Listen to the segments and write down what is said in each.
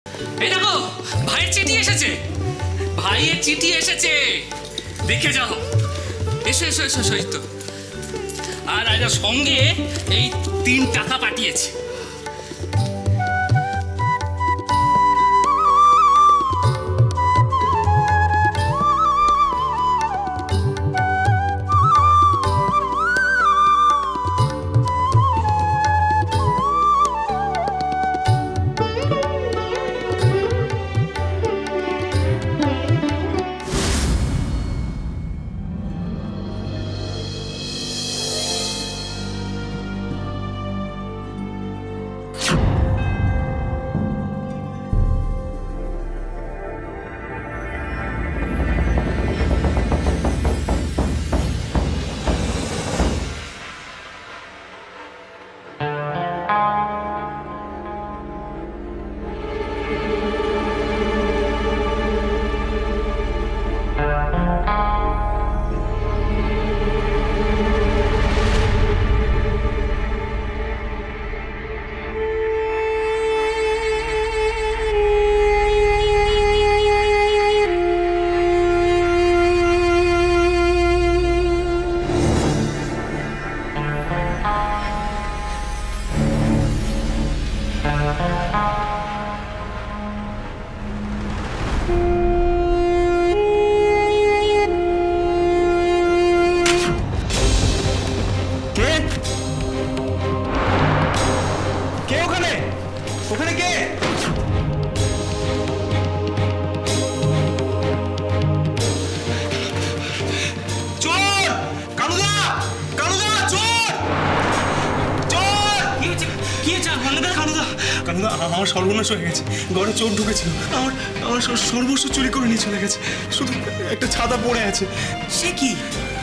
এই দেখো, ভাইয়ের চিঠি এসেছে, ভাইয়ের চিঠি এসেছে, দেখে যাও। এসো এসো এসো সহিত। আর রাজা সঙ্গে এই 3 টাকা পাঠিয়েছে। আমার সর্বনাশ হয়ে গেছে, ঘরে চোর ঢুকেছিল, আমার সর্বস্ব চুরি করে নিয়ে চলে গেছে, শুধু একটা ছাতা পড়ে আছে। সে কি?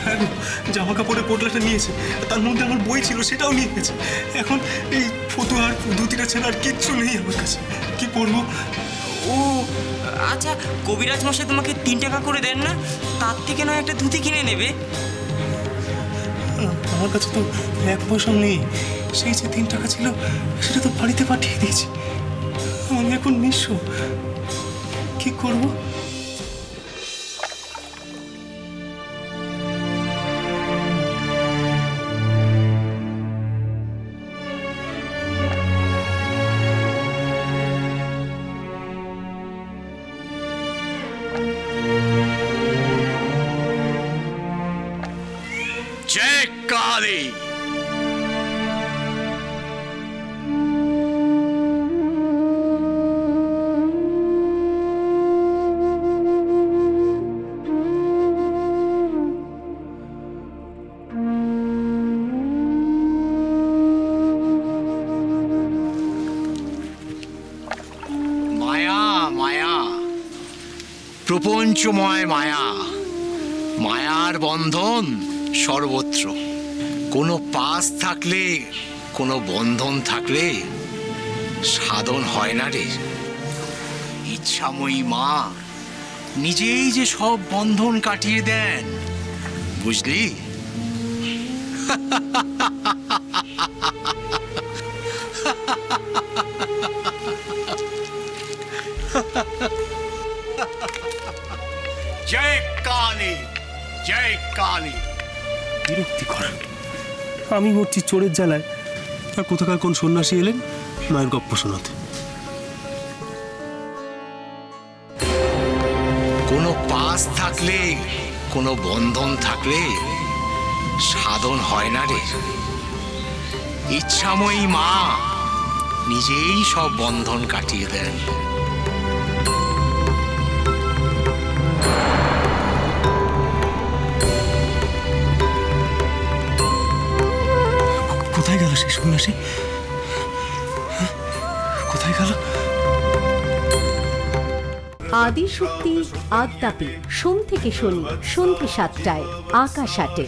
হ্যাঁ গো, জামা কাপড়ের পোটলাটা নিয়েছে, তার মধ্যে আমার বই ছিল, সেটাও নিয়ে গেছে। এখন এই ফতুয়ার ধুতিটা ছাড়া আর কিচ্ছু নেই আমার কাছে, কি করবো? ও আচ্ছা, কবিরাজ মশাই তোমাকে 3 টাকা করে দেন না? তার থেকে না একটা ধুতি কিনে নেবে। আমার কাছে তো 1 পয়সাও নেই, সেই যে 3 টাকা ছিল সেটা তো বাড়িতে পাঠিয়ে দিয়েছি। আমি এখন নিঃস্ব, কি করব? जय काली। माया माया प्रपंचमय माया, मायार बंधन सर्वत्र। कोनो पास थाकले कोनो बंधन थाकले साधन हय ना रे। इच्छामयी मा निजेई जे सब बंधन काटिए देन, बुझली? जय काली, जय काली। বিরক্তিকর, আমি মরছি চোরের জ্বালায়, আর কোথাকার কোন সন্ন্যাসী এলেন মায়ের গপ্প শোনাতে। কোনো পাস থাকলে কোনো বন্ধন থাকলে সাধন হয় না রে। ইচ্ছাময়ী মা নিজেই সব বন্ধন কাটিয়ে দেন। কোথায় গেল সেই সন্ন্যাসী? কোথায় গেল? আদি শক্তি আদ্যাপি, সোম থেকে শনি সন্ধ্যে 7টায় আকাশ 8-এ।